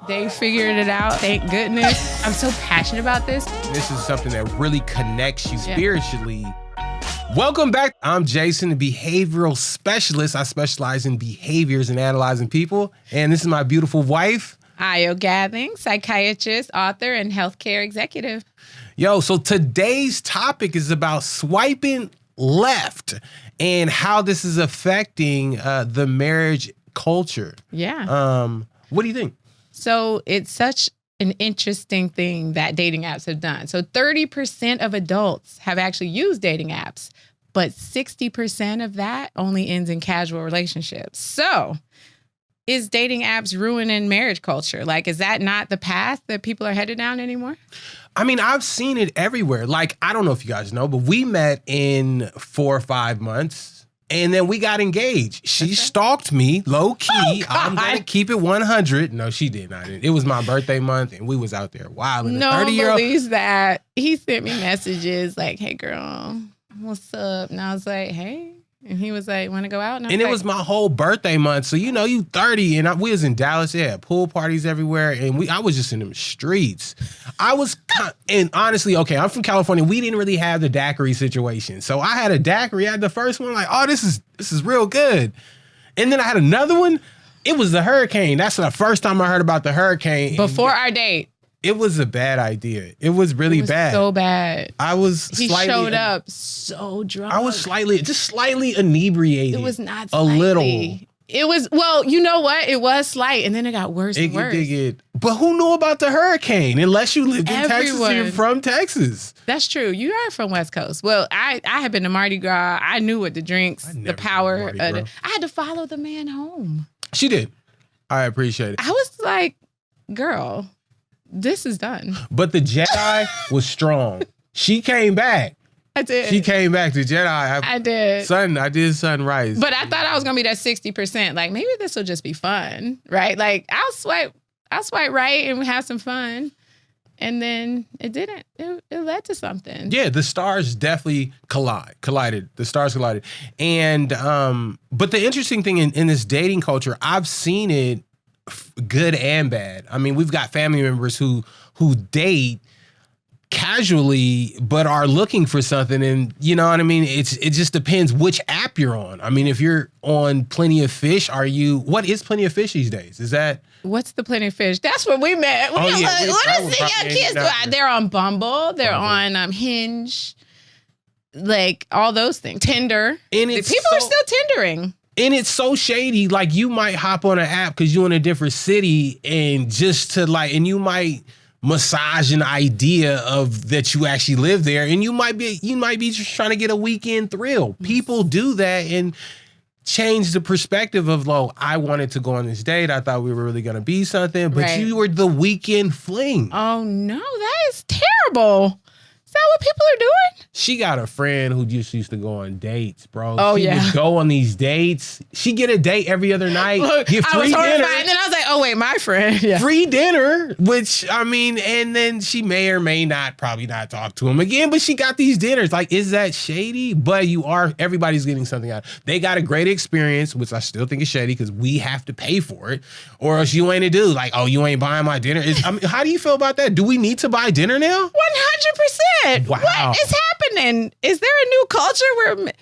They figured it out. Thank goodness. I'm so passionate about this. This is something that really connects you spiritually. Welcome back. I'm Jason, a behavioral specialist. I specialize in behaviors and analyzing people. And this is my beautiful wife, Io Gathing, psychiatrist, author, and healthcare executive. Yo, so today's topic is about swiping left and how this is affecting the marriage culture. Yeah. What do you think? So it's such an interesting thing that dating apps have done. So 30% of adults have actually used dating apps, but 60% of that only ends in casual relationships. So is dating apps ruining marriage culture? Like, is that not the path that people are headed down anymore? I mean, I've seen it everywhere. Like, I don't know if you guys know, but we met in 4 or 5 months. And then we got engaged. She stalked me, low key. Oh, I'm gonna keep it 100. No, she did not. It was my birthday month, and we was out there wilding. No one believes that. He sent me messages like, "Hey, girl, what's up?" And I was like, "Hey." And he was like, "Want to go out?" And it was my whole birthday month. So, you 30, and we was in Dallas. Yeah, pool parties everywhere. And I was just in them streets. And honestly, okay, I'm from California. We didn't really have the daiquiri situation. So I had a daiquiri. I had the first one, like, oh, this is real good. And then I had another one. It was the hurricane. That's the first time I heard about the hurricane. Before our date. It was a bad idea. It was really bad. So bad. He showed up so drunk. I was slightly inebriated. It was not slightly. A little. It was, well, you know what? It was slight, and then it got worse and worse. But who knew about the hurricane unless you lived in Texas or you're from Texas? That's true. You are from West Coast. Well, I had been to Mardi Gras. I knew what the drinks, the power. I had to follow the man home. She did. I appreciate it. I was like, girl, this is done. But the Jedi was strong. She came back. I did. She came back to Jedi. I did. I did Sunrise. But I thought I was gonna be that 60%. Like, maybe this will just be fun, right? Like, I'll swipe right and we have some fun. And then it didn't. It led to something. Yeah, the stars definitely collided. The stars collided. And but the interesting thing in this dating culture, I've seen it good and bad. I mean, we've got family members who date casually but are looking for something, and you know what I mean? It just depends which app you're on. I mean, if you're on Plenty of Fish, what is Plenty of Fish these days? Is that what's the Plenty of Fish? That's where we met. They're on Bumble, they're on Hinge, like all those things. Tinder. And people are still Tindering. And it's so shady. Like, you might hop on an app because you're in a different city, and and you might massage an idea of that you actually live there, and you might be just trying to get a weekend thrill. People do that and change the perspective of, I wanted to go on this date. I thought we were really going to be something, but you were the weekend fling. Oh no, that is terrible. Is that what people are doing? She got a friend who just used to go on dates, bro. Oh, she would go on these dates. She get a date every other night. Look, get free dinner. And then I was like, oh, wait, my friend. Yeah. Free dinner, which, I mean, and then she may or may not, probably not talk to him again, but she got these dinners. Like, is that shady? But everybody's getting something out. They got a great experience, which I still think is shady because we have to pay for it, or else you ain't a dude. Like, oh, you ain't buying my dinner. How do you feel about that? Do we need to buy dinner now? 100%. Wow. What is happening? Is there a new culture where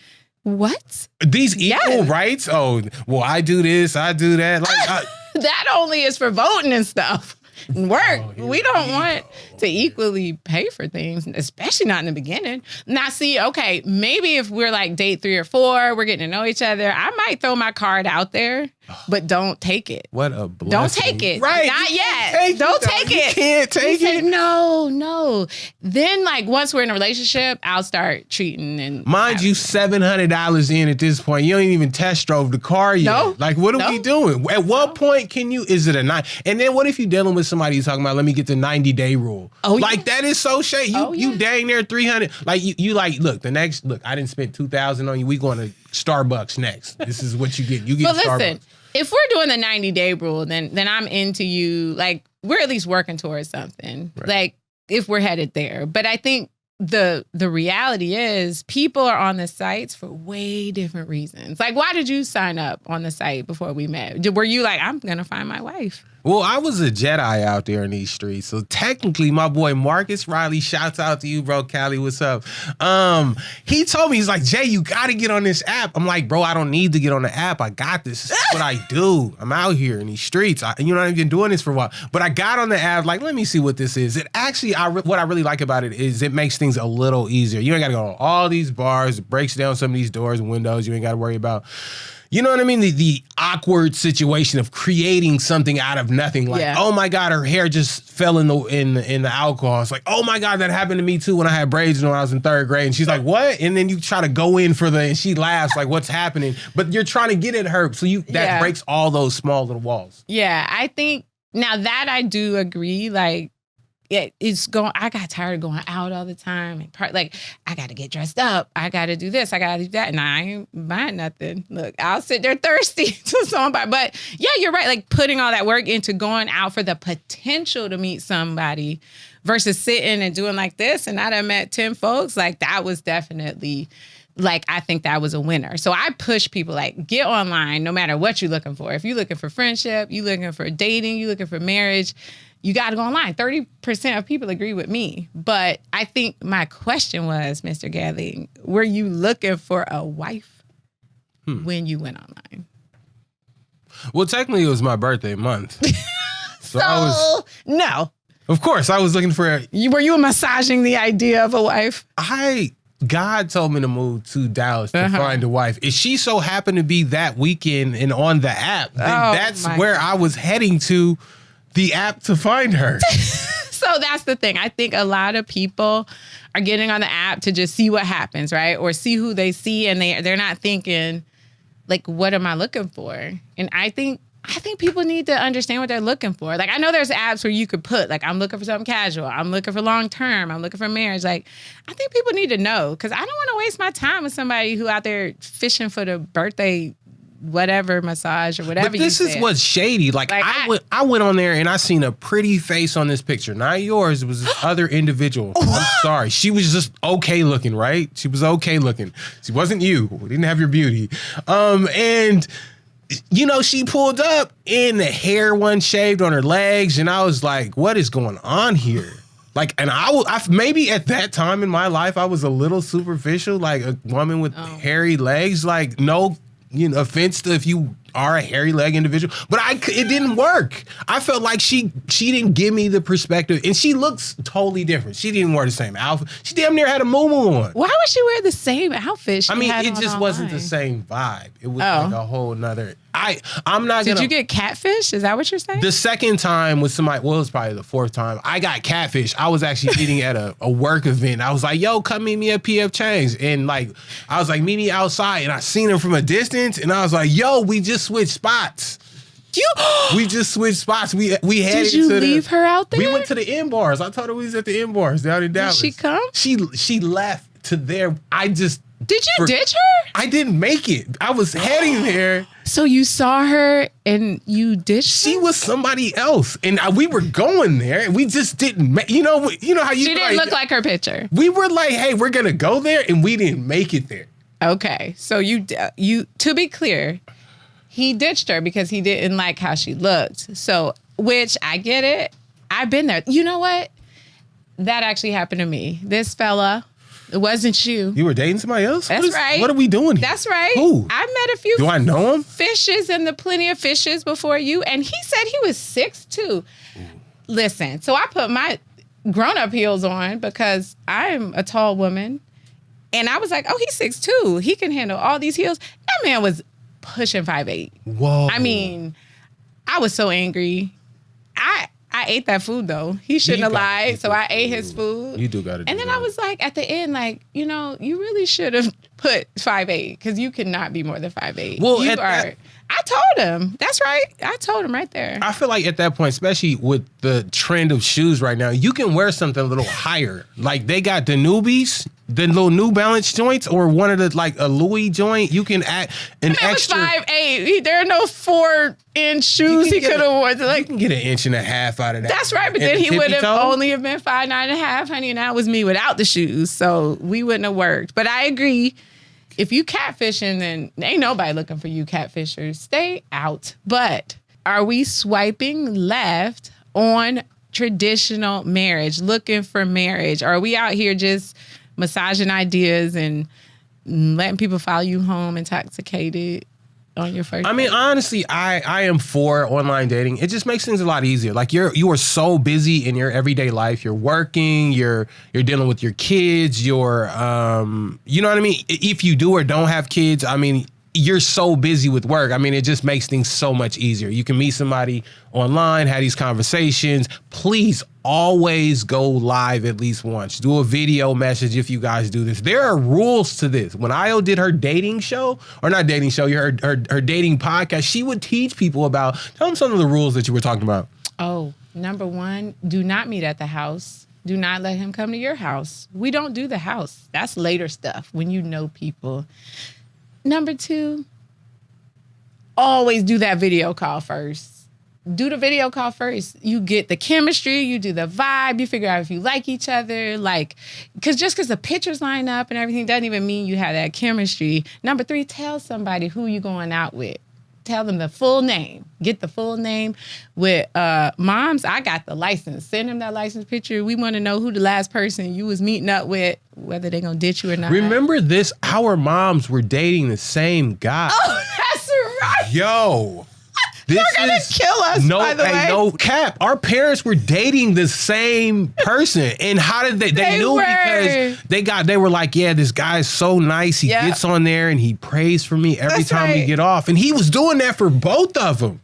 what? These equal rights? Oh, well, I do this, I do that. Like that only is for voting and stuff. Work. We don't want to equally pay for things, especially not in the beginning. Now, see, okay, maybe if we're like date 3 or 4, we're getting to know each other, I might throw my card out there, but don't take it. What a blessing. Don't take it. Right. Not yet. Don't take it. You can't take it. No. Then, like, once we're in a relationship, I'll start treating and... Mind you, $700 in at this point. You don't even test drove the car yet. No. Like, what are we doing? At what point is it a 9? And then what if you're dealing with somebody who's talking about, let me get the 90-day rule? Oh, yeah. Like, that is so shady. You dang near 300. Like, you like, look, I didn't spend $2,000 on you. We going to Starbucks next. This is what you get. You get Starbucks. But listen, if we're doing the 90-day rule, then I'm into you. Like, we're at least working towards something. Right. Like, if we're headed there. But I think the reality is people are on the sites for way different reasons. Like, why did you sign up on the site before we met? Were you like, I'm going to find my wife? Well, I was a Jedi out there in these streets. So technically, my boy Marcus Riley, shouts out to you, bro. Callie, what's up? He told me, he's like, Jay, you got to get on this app. I'm like, bro, I don't need to get on the app. I got this. This is what I do. I'm out here in these streets. I've been doing this for a while. But I got on the app, like, let me see what this is. It actually, what I really like about it is it makes things a little easier. You ain't got to go to all these bars. It breaks down some of these doors and windows you ain't got to worry about. You know what I mean? The awkward situation of creating something out of nothing. Like, oh my God, her hair just fell in the alcohol. It's like, oh my God, that happened to me too when I had braids when I was in 3rd grade. And she's like, what? And then you try to go in and she laughs like, what's happening? But you're trying to get at her. So that breaks all those small little walls. Yeah, I think now that I do agree, like, I got tired of going out all the time. Like, I got to get dressed up. I got to do this. I got to do that. And I ain't buying nothing. Look, I'll sit there thirsty to somebody. But yeah, you're right. Like, putting all that work into going out for the potential to meet somebody versus sitting and doing like this. And I done met 10 folks. Like, that was definitely, like, I think that was a winner. So I push people, like, get online no matter what you're looking for. If you're looking for friendship, you're looking for dating, you're looking for marriage, you got to go online. 30% of people agree with me. But I think my question was, Mr. Gatling, were you looking for a wife when you went online? Well, technically, it was my birthday month. So no. Of course, I was looking for Were you massaging the idea of a wife? God told me to move to Dallas to find a wife. If she so happened to be that weekend and on the app, then that's where I was heading to. The app to find her. So that's the thing. I think a lot of people are getting on the app to just see what happens, right? Or see who they see, and they're not thinking, like, what am I looking for? And I think people need to understand what they're looking for. Like, I know there's apps where you could put, like, I'm looking for something casual. I'm looking for long term. I'm looking for marriage. Like, I think people need to know, because I don't want to waste my time with somebody who out there fishing for the birthday whatever massage or whatever. But this is what's shady. Like I went on there and I seen a pretty face on this picture. Not yours. It was this other individual. I'm sorry. She was just okay looking, right? She was okay looking. She wasn't you. We didn't have your beauty. And she pulled up and the hair wasn't shaved on her legs. And I was like, what is going on here? Like, and I maybe at that time in my life, I was a little superficial, like a woman with hairy legs. Like, no, offense to if you are a hairy leg individual, but it didn't work. I felt like she didn't give me the perspective, and she looks totally different. She didn't wear the same outfit. She damn near had a muumuu on. Why would she wear the same outfit? It just wasn't the same vibe. It was like a whole nother. I'm not gonna. Did you get catfish? Is that what you're saying? The second time was somebody. Well, it was probably the 4th time. I got catfish. I was actually eating at a work event. I was like, "Yo, come meet me at PF Chang's," and like, I was like, "Meet me outside." And I seen him from a distance, and I was like, "Yo, we just switched spots." We just switched spots. We headed Did you leave her out there? We went to the M bars. I told her we was at the M bars down in Dallas. Did she come? She left to there. Did you ditch her? I didn't make it. I was heading there. So you saw her and you ditched her? She was somebody else. And we were going there and we just didn't make, you know how you She didn't look like her picture. We were like, hey, we're going to go there, and we didn't make it there. Okay. So you to be clear, he ditched her because he didn't like how she looked. So, which I get it. I've been there. You know what? That actually happened to me. This fella, it wasn't you. You were dating somebody else? That's right. What are we doing here? That's right. Who? I met a few. Do I know him? Fishes and the plenty of fishes before you. And he said he was 6'2". Listen, so I put my grown-up heels on because I'm a tall woman. And I was like, oh, he's 6'2". He can handle all these heels. That man was pushing 5'8". Whoa. I mean, I was so angry. I ate that food, though. He shouldn't have lied, so I ate his food. You do got to do And then that. I was like, at the end, like, you really should have put 5'8", because you cannot be more than 5'8". Well, I told him. That's right. I told him right there. I feel like at that point, especially with the trend of shoes right now, you can wear something a little higher. Like, they got the newbies, the little New Balance joints, or one of the, like, a Louis joint. You can add an extra. Was 5'8". There are no 4-inch shoes he could have worn. Like, you can get 1.5 inches out of that. That's right, but then he would have only have been 5'9.5", honey, and that was me without the shoes, so we wouldn't have worked. But I agree. If you catfishing, then ain't nobody looking for you catfishers. Stay out. But are we swiping left on traditional marriage, looking for marriage? Are we out here just massaging ideas and letting people follow you home intoxicated on your first date? Honestly, I am for online dating. It just makes things a lot easier. Like you are so busy in your everyday life. You're working, you're dealing with your kids, you're you know what I mean? If you do or don't have kids, you're so busy with work. It just makes things so much easier. You can meet somebody online, have these conversations. Please always go live at least once. Do a video message if you guys do this. There are rules to this. When Io did her dating show, or not dating show, her dating podcast, she would teach people about, tell them some of the rules that you were talking about. Oh, number one, do not meet at the house. Do not let him come to your house. We don't do the house. That's later stuff when you know people. Number two, always do that video call first. Do the video call first. You get the chemistry, you do the vibe, you figure out if you like each other. Because the pictures line up and everything doesn't even mean you have that chemistry. Number three, tell somebody who you're going out with. Tell them the full name. Get the full name. With moms, I got the license. Send them that license picture. We want to know who the last person you was meeting up with, whether they're going to ditch you or not. Remember this? Our moms were dating the same guy. Oh, that's right. Yo. They're going to kill us, by the way. No cap. Our parents were dating the same person. And how did they knew were. Because they were like, yeah, this guy is so nice. He gets on there and he prays for me every time we get off. And he was doing that for both of them.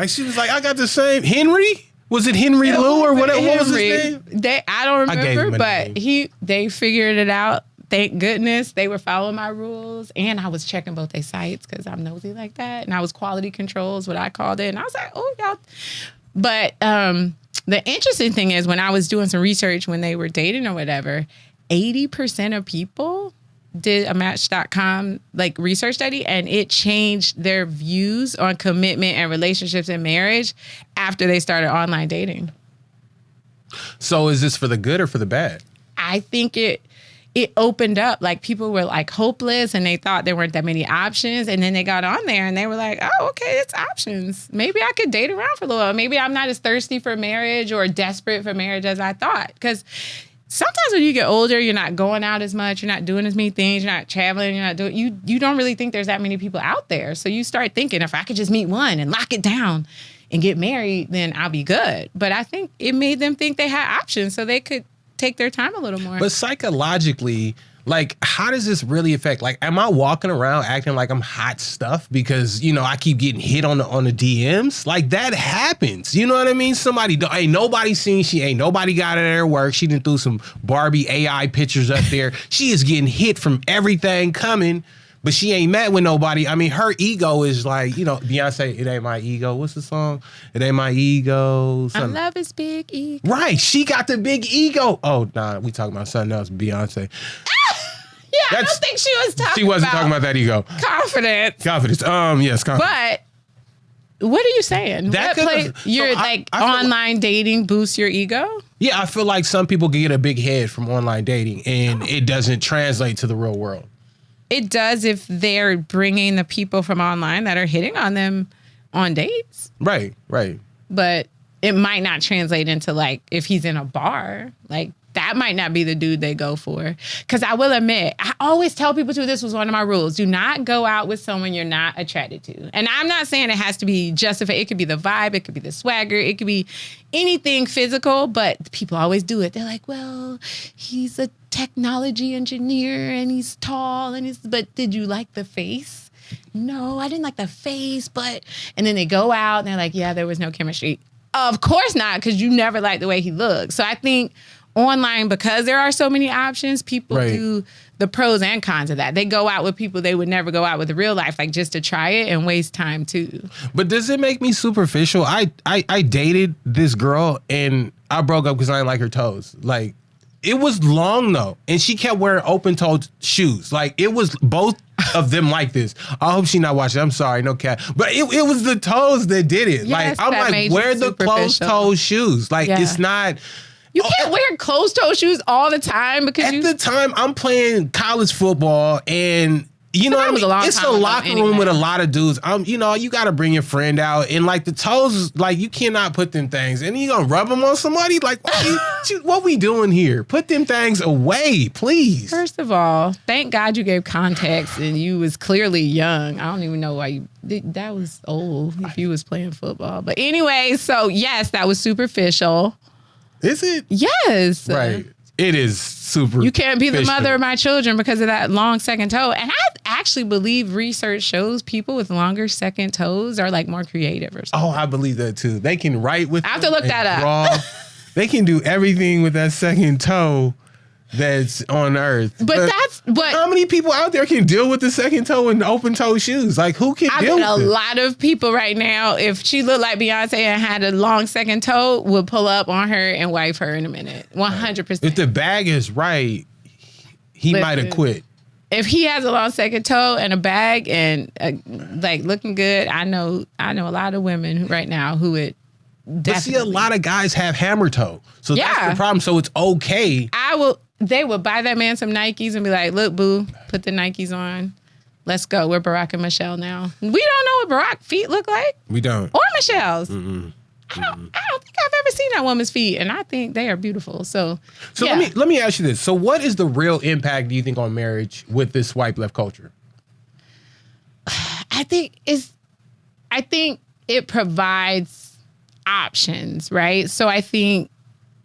She was like, I got the same. Henry? Was it Henry Lou or whatever? What was his name? I don't remember, but they figured it out. Thank goodness they were following my rules. And I was checking both their sites because I'm nosy like that. And I was quality control is what I called it. And I was like, oh, y'all. But the interesting thing is when I was doing some research when they were dating or whatever, 80% of people did a Match.com research study, and it changed their views on commitment and relationships and marriage after they started online dating. So is this for the good or for the bad? I think it opened up. People were hopeless and they thought there weren't that many options. And then they got on there and they were like, oh, okay, it's options. Maybe I could date around for a little while. Maybe I'm not as thirsty for marriage or desperate for marriage as I thought. Because sometimes when you get older, you're not going out as much. You're not doing as many things. You're not traveling. You don't really think there's that many people out there. So you start thinking, if I could just meet one and lock it down and get married, then I'll be good. But I think it made them think they had options so they could take their time a little more. But psychologically, how does this really affect? Am I walking around acting like I'm hot stuff because, I keep getting hit on the DMs? That happens. You know what I mean? Ain't nobody seen, ain't nobody got it at her work. She done threw some Barbie AI pictures up there. She is getting hit from everything coming. But she ain't met with nobody. Her ego is Beyonce, it ain't my ego. What's the song? It ain't my ego. I love his big ego. Right. She got the big ego. Oh, nah, we talking about something else, Beyonce. I don't think she was talking about. She wasn't talking about that ego. Confidence. Yes, confidence. But what are you saying? Online dating boosts your ego? Yeah, I feel like some people get a big head from online dating and it doesn't translate to the real world. It does if they're bringing the people from online that are hitting on them on dates. Right. But it might not translate into if he's in a bar, that might not be the dude they go for. Because I will admit, I always tell people too, this was one of my rules. Do not go out with someone you're not attracted to. And I'm not saying it has to be justified. It could be the vibe. It could be the swagger. It could be anything physical. But people always do it. They're like, well, he's a technology engineer and he's tall. But did you like the face? No, I didn't like the face. And then they go out and they're like, yeah, there was no chemistry. Of course not, because you never liked the way he looked. So I think online, because there are so many options, people do the pros and cons of that. They go out with people they would never go out with in real life, just to try it and waste time too. But does it make me superficial? I dated this girl and I broke up because I didn't like her toes. It was long though, and she kept wearing open-toed shoes. It was both of them like this. I hope she's not watching. I'm sorry, no cat. But it was the toes that did it. Yes, I'm like, wear the closed-toe shoes. It's not. You can't wear closed-toe shoes all the time because at the time I'm playing college football and You know what I mean? It's a locker room anyway. with a lot of dudes. You know, you got to bring your friend out, and like the toes, like you cannot put them things, and you gonna rub them on somebody. Like, what we doing here? Put them things away, please. First of all, thank God you gave context, and you was clearly young. I don't even know why you. That was old if you was playing football. But anyway, so yes, that was superficial. Is it? Yes. Right. It is super. You can't be the mother of my children because of that long second toe. And I actually believe research shows people with longer second toes are like more creative or something. Oh, I believe that too. They can write with. I have to look that up. They can do everything with that second toe that's on earth. But that's what. How many people out there can deal with the second toe and open toe shoes? Like, who can deal with it? A lot of people right now, if she looked like Beyonce and had a long second toe, would pull up on her and wife her in a minute. 100%. If the bag is right, he might have quit. If he has a long second toe and a bag and like looking good, I know a lot of women right now who would. Definitely. But see, a lot of guys have hammer toe, so that's the problem. So it's okay. They would buy that man some Nikes and be like, "Look, boo, put the Nikes on. Let's go. We're Barack and Michelle now." We don't know what Barack's feet look like. We don't. Or Michelle's. I don't think I've ever seen that woman's feet, and I think they are beautiful. So yeah. let me ask you this. So what is the real impact, do you think, on marriage with this swipe left culture? I think it provides options, right? So I think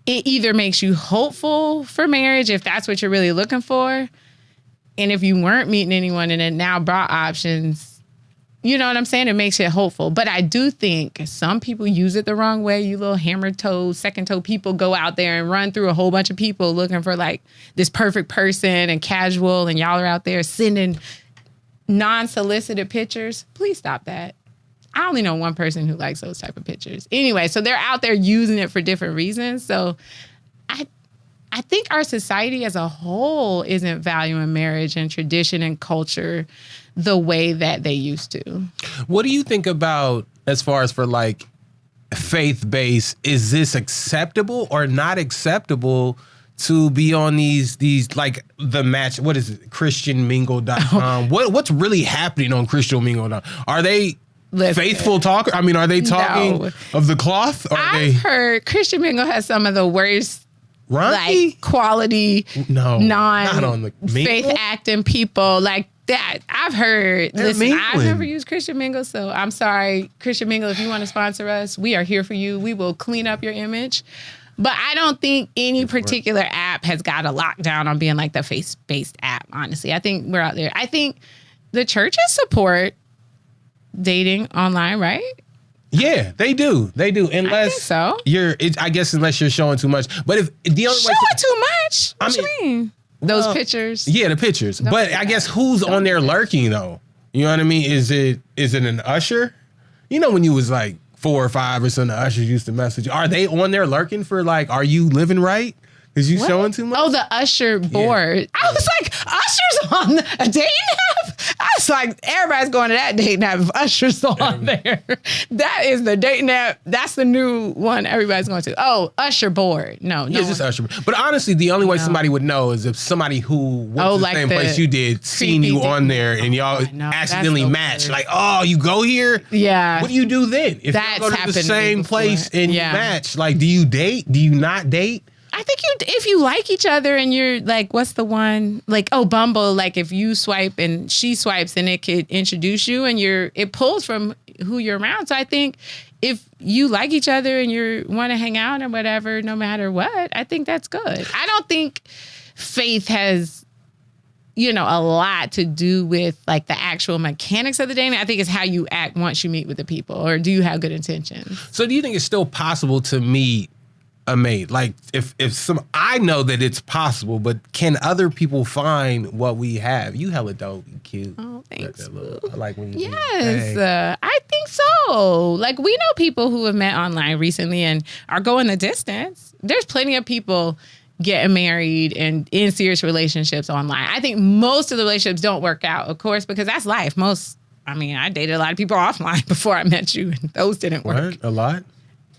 it either makes you hopeful for marriage if that's what you're really looking for. And if you weren't meeting anyone and it now brought options, you know what I'm saying? It makes it hopeful. But I do think some people use it the wrong way. You little hammer toe, second toe people go out there and run through a whole bunch of people looking for like this perfect person and casual, and y'all are out there sending non-solicited pictures. Please stop that. I only know one person who likes those type of pictures. Anyway, so they're out there using it for different reasons. So I think our society as a whole isn't valuing marriage and tradition and culture the way that they used to. What do you think about as far as for like faith-based? Is this acceptable or not acceptable to be on these like the match? What is it? ChristianMingle.com. What's really happening on ChristianMingle.com? Are they faithful talker? I mean, are they talking of the cloth? I've heard Christian Mingle has some of the worst like quality not on the faith acting people like that. I've heard. Listen, I've never used Christian Mingle, so I'm sorry, Christian Mingle. If you want to sponsor us, we are here for you. We will clean up your image. But I don't think any particular app has got a lockdown on being like the faith-based app, honestly. I think we're out there. I think the churches support dating online, right? Yeah, they do. They do. Unless I think so. I guess unless you're showing too much. But if the only showing too much? What you mean? Those pictures? Yeah, the pictures. But I guess who's on there lurking though? You know what I mean? Is it an usher? You know when you was like 4 or 5 or something, the ushers used to message you. Are they on there lurking for like, are you living right? Is you showing too much? Oh, the usher board. Yeah. I was like, Usher's on a dating app? I was like, everybody's going to that dating app if Usher's on there. That is the dating app. That's the new one everybody's going to. Oh, Usher board. No. Yeah, just Usher. But honestly, the only way somebody would know is if somebody who went to the same place you did seen you on there and y'all accidentally matched. Like, oh, you go here? Yeah. What do you do then? If you go to the same place and you match, like, do you date? Do you not date? I think if you like each other and you're like, what's the one? Like, Bumble, like if you swipe and she swipes and it could introduce you and it pulls from who you're around. So I think if you like each other and you want to hang out or whatever, no matter what, I think that's good. I don't think faith has, a lot to do with like the actual mechanics of the dating. I think it's how you act once you meet with the people, or do you have good intentions? So do you think it's still possible to meet a mate? Like I know that it's possible, but can other people find what we have? You hella dope, you cute. Oh, thanks. I like when you I think so. Like we know people who have met online recently and are going the distance. There's plenty of people getting married and in serious relationships online. I think most of the relationships don't work out, of course, because that's life. I dated a lot of people offline before I met you, and those didn't work. What? A lot?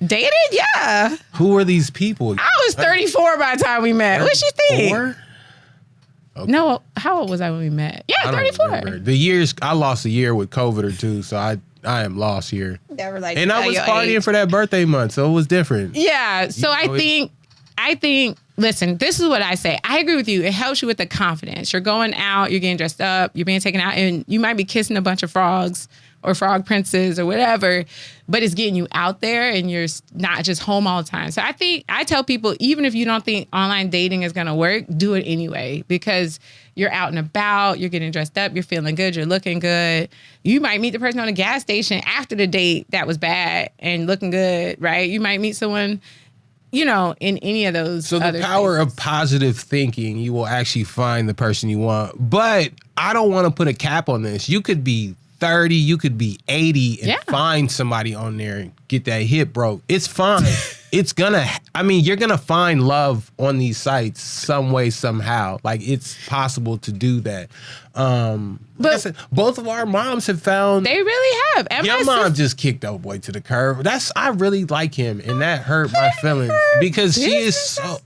Dated? Yeah. Who are these people? I was 34 by the time we met. What you think? Okay. No, how old was I when we met? Yeah, 34. The years, I lost a year with COVID or two, so I am lost here. Never like and I was partying for that birthday month, so it was different. Yeah, so I think, listen, this is what I say. I agree with you. It helps you with the confidence. You're going out, you're getting dressed up, you're being taken out, and you might be kissing a bunch of frogs or frog princes or whatever, but it's getting you out there and you're not just home all the time. So I tell people, even if you don't think online dating is going to work, do it anyway, because you're out and about, you're getting dressed up, you're feeling good, you're looking good. You might meet the person on a gas station after the date that was bad and looking good, right? You might meet someone, in any of those. So the power of positive thinking, you will actually find the person you want. But I don't want to put a cap on this. You could be 30, you could be 80 and find somebody on there and get that hip broke. It's fine. You're going to find love on these sites some way, somehow. Like, it's possible to do that. But I said, both of our moms have found. They really have. And your mom just kicked old boy to the curb. I really like him, and that hurt my feelings because she is so.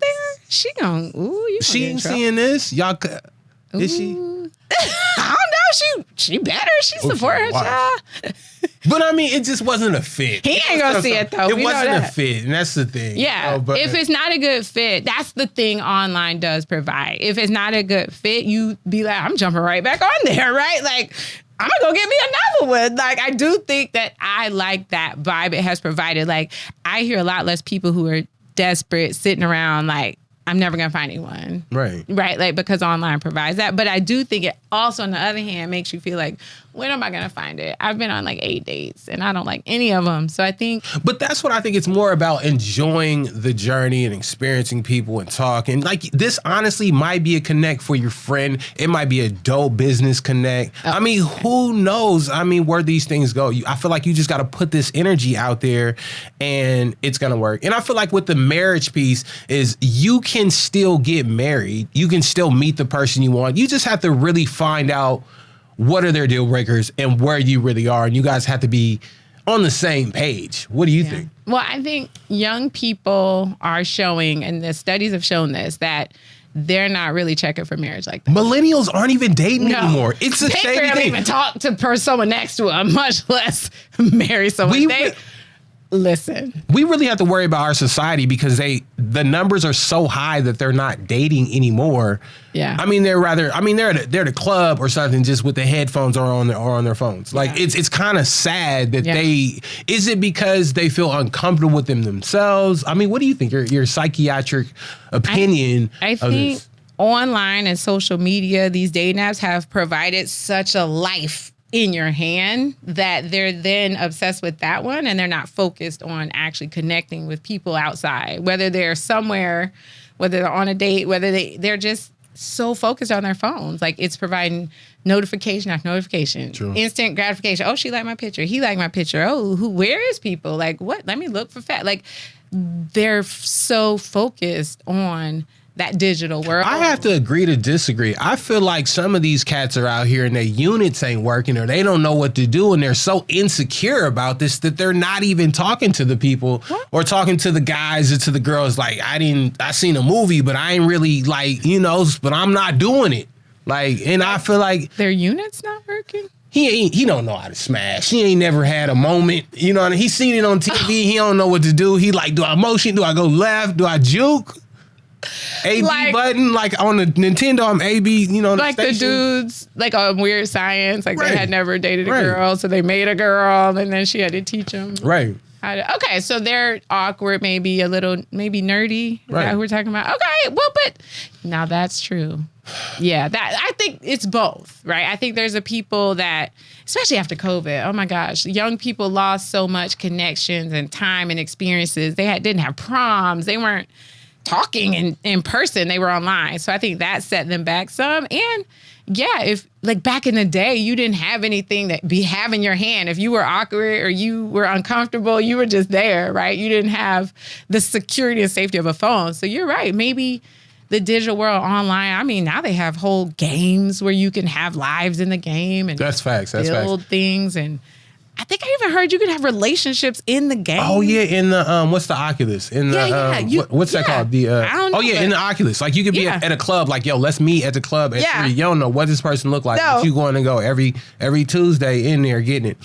She ain't seeing this. Y'all, is she? I don't know. She better. She support her child. But I mean, it just wasn't a fit. He ain't gonna see it though. It wasn't a fit, and that's the thing. Yeah. But if it's not a good fit, that's the thing online does provide. If it's not a good fit, you be like, I'm jumping right back on there, right? Like, I'm gonna go get me another one. Like, I do think that I like that vibe it has provided. Like, I hear a lot less people who are desperate sitting around like, I'm never going to find anyone. Right. Right. Like, because online provides that. But I do think it also, on the other hand, makes you feel like, when am I going to find it? I've been on like 8 dates and I don't like any of them. So I think. But that's what I think. It's more about enjoying the journey and experiencing people and talking. Like, this honestly might be a connect for your friend. It might be a dope business connect. I mean, who knows? I mean, where these things go. I feel like you just got to put this energy out there and it's going to work. And I feel like with the marriage piece is you can still get married. You can still meet the person you want. You just have to really find out what are their deal breakers and where you really are. And you guys have to be on the same page. What do you think? Well, I think young people are showing, and the studies have shown this, that they're not really checking for marriage like that. Millennials aren't even dating anymore. It's a shady thing. They barely even talk to someone next to them, much less marry someone. Listen, we really have to worry about our society because the numbers are so high that they're not dating anymore. Yeah, I mean they're at the club or something just with the headphones or on their phones. Like it's kind of sad that is it because they feel uncomfortable with themselves? I mean, what do you think? Your psychiatric opinion? I think online and social media, these dating apps have provided such a life in your hand that they're then obsessed with that one and they're not focused on actually connecting with people outside, whether they're somewhere, whether they're on a date, whether they're just so focused on their phones. Like, it's providing notification after notification, instant gratification. Oh, she liked my picture. He liked my picture. Oh, where is people? Like, what? Let me look for Like, they're so focused on that digital world. I have to agree to disagree. I feel like some of these cats are out here and their units ain't working or they don't know what to do and they're so insecure about this that they're not even talking to the people or talking to the guys or to the girls. Like, I seen a movie, but I ain't really but I'm not doing it. Like, and I feel like their units not working. He don't know how to smash. He ain't never had a moment. You know what I mean? He's seen it on TV. He don't know what to do. He like, do I motion? Do I go left? Do I juke? A, B button, like on the Nintendo, I'm A, B, like the dudes, like on Weird Science, like they had never dated a girl, so they made a girl, and then she had to teach them. Right. Okay, so they're awkward, maybe a little, maybe nerdy. Is that who we're talking about? Okay, well, but now that's true. Yeah, I think it's both, right? I think there's a people that, especially after COVID, oh my gosh, young people lost so much connections and time and experiences. They didn't have proms. They weren't talking in person, they were online. So I think that set them back some. And if like back in the day, you didn't have anything that have in your hand. If you were awkward or you were uncomfortable, you were just there, right? You didn't have the security and safety of a phone. So you're right. Maybe the digital world online, I mean, now they have whole games where you can have lives in the game and that's facts. build things. And I think I even heard you could have relationships in the game. Oh yeah, in the what's the Oculus? In the what's that called? The I don't know, in the Oculus. Like you could be at a club, like, yo, let's meet at the club at 3. You don't know what this person look like. No. But you going to go every Tuesday in there getting it.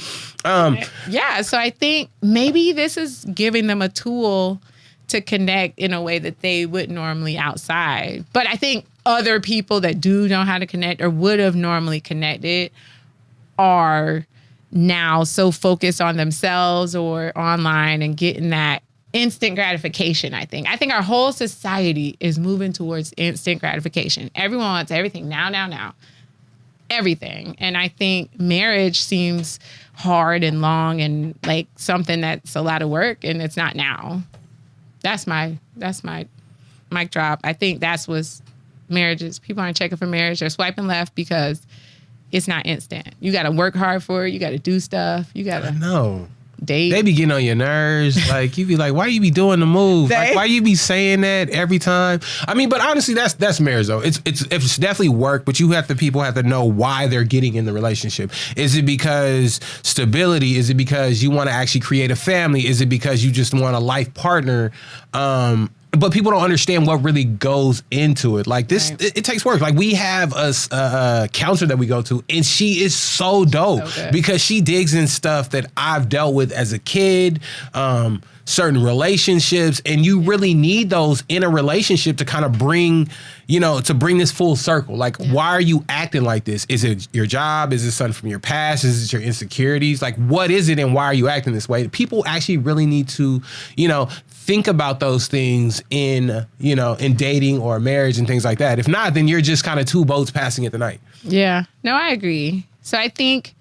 So I think maybe this is giving them a tool to connect in a way that they wouldn't normally outside. But I think other people that do know how to connect or would have normally connected are now so focused on themselves or online and getting that instant gratification, I think. I think our whole society is moving towards instant gratification. Everyone wants everything now. Everything. And I think marriage seems hard and long and like something that's a lot of work, and it's not now. That's my mic drop. I think that's what's marriages. People aren't checking for marriage. They're swiping left because it's not instant. You got to work hard for it. You got to do stuff. You got to date. They be getting on your nerves. Like, you be like, why you be doing the move? Like, why you be saying that every time? I mean, but honestly, that's marriage though. It's definitely work, but people have to know why they're getting in the relationship. Is it because stability? Is it because you want to actually create a family? Is it because you just want a life partner? But people don't understand what really goes into it. Like this, it takes work. Like we have a counselor that we go to, and she is so dope because she digs in stuff that I've dealt with as a kid, certain relationships, and you really need those in a relationship to kind of bring this full circle. Like, why are you acting like this? Is it your job? Is it something from your past? Is it your insecurities? Like, what is it and why are you acting this way? People actually really need to, think about those things in dating or marriage and things like that. If not, then you're just kind of two boats passing at the night. Yeah. No, I agree. So I think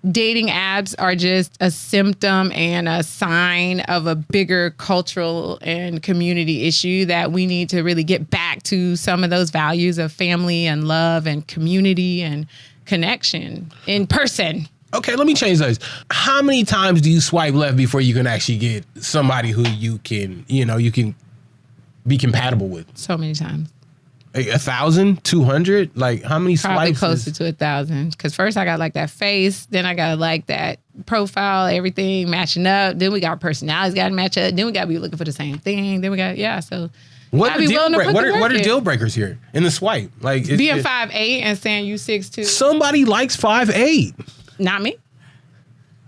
dating apps are just a symptom and a sign of a bigger cultural and community issue that we need to really get back to some of those values of family and love and community and connection in person. Okay, let me change those. How many times do you swipe left before you can actually get somebody who you can be compatible with? So many times. Like 1,000, 200? Like how many swipes? Probably closer to 1,000. Because first I got like that face, then I got like that profile, everything matching up. Then we got personalities got to match up. Then we got to be looking for the same thing. Then we got so. What are deal breakers here in the swipe? Like being 5'8" and saying you 6'2". Somebody likes 5'8". Not me.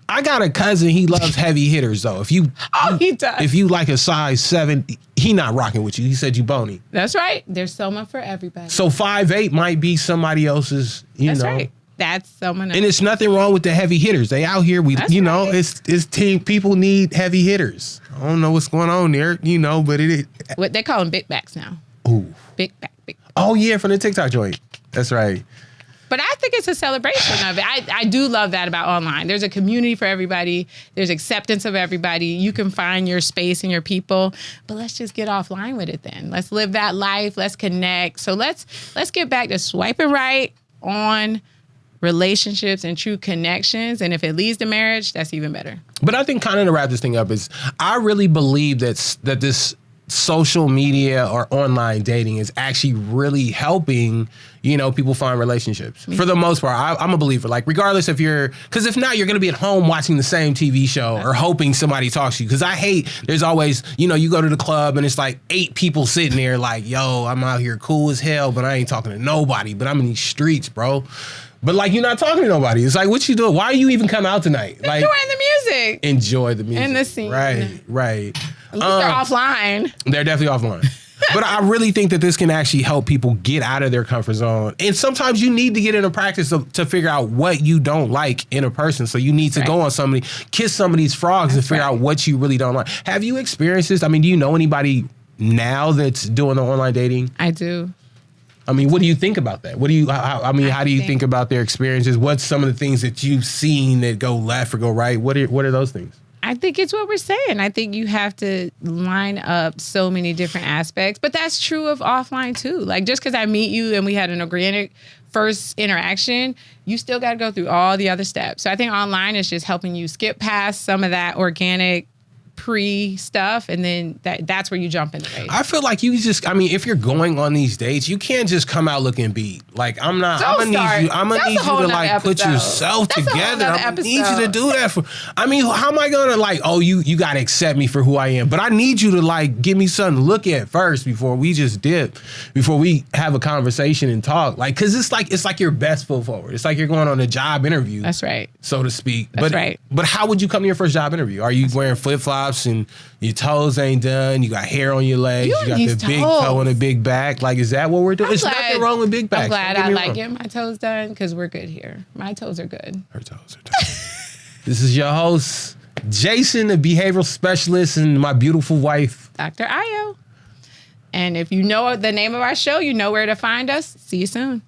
I got a cousin. He loves heavy hitters though. He does. If you like a size 7, he not rocking with you. He said you bony. That's right. There's someone for everybody. So 5'8" might be somebody else's. That's right. That's someone else. And it's nothing wrong with the heavy hitters. They out here. It's team. People need heavy hitters. I don't know what's going on there. But it is. What they call them big backs now. Ooh. Big back. Oh yeah, from the TikTok joint. That's right. But I think it's a celebration of it. I do love that about online. There's a community for everybody. There's acceptance of everybody. You can find your space and your people. But let's just get offline with it then. Let's live that life. Let's connect. So let's get back to swiping right on relationships and true connections. And if it leads to marriage, that's even better. But I think kind of to wrap this thing up is I really believe that this social media or online dating is actually really helping, people find relationships. For the most part, I'm a believer. Like, regardless if because if not, you're going to be at home watching the same TV show or hoping somebody talks to you. Because I hate, there's always, you go to the club and it's like 8 people sitting there like, yo, I'm out here cool as hell, but I ain't talking to nobody. But I'm in these streets, bro. But like, you're not talking to nobody. It's like, what you doing? Why are you even come out tonight? Like, enjoying the music. Enjoy the music. And the scene. Right. At least they're offline. They're definitely offline. But I really think that this can actually help people get out of their comfort zone. And sometimes you need to get into practice to figure out what you don't like in a person. So you need to go on somebody, kiss some of these frogs and figure out what you really don't like. Have you experienced this? I mean, do you know anybody now that's doing the online dating? I do. I mean, what do you think about that? How do you think about their experiences? What's some of the things that you've seen that go left or go right? What are those things? I think it's what we're saying. I think you have to line up so many different aspects, but that's true of offline too. Like, just because I meet you and we had an organic first interaction, you still got to go through all the other steps. So I think online is just helping you skip past some of that organic pre-stuff, and then that's where you jump into dating. I feel like if you're going on these dates, you can't just come out looking beat. Like, I'm gonna need you to like put yourself together. I'm gonna need you to do that how am I gonna like, oh, you gotta accept me for who I am. But I need you to like give me something to look at first before we just dip, before we have a conversation and talk. Like, cause it's like your best foot forward. It's like you're going on a job interview. That's right. So to speak. That's right. But how would you come to your first job interview? Are you wearing flip-flops and your toes ain't done? You got hair on your legs. You got the big toe and a big back. Like, is that what we're doing? There's nothing wrong with big backs. I'm glad I like getting my toes done because we're good here. My toes are good. Her toes are done. This is your host, Jason, the behavioral specialist, and my beautiful wife, Dr. Ayo. And if you know the name of our show, you know where to find us. See you soon.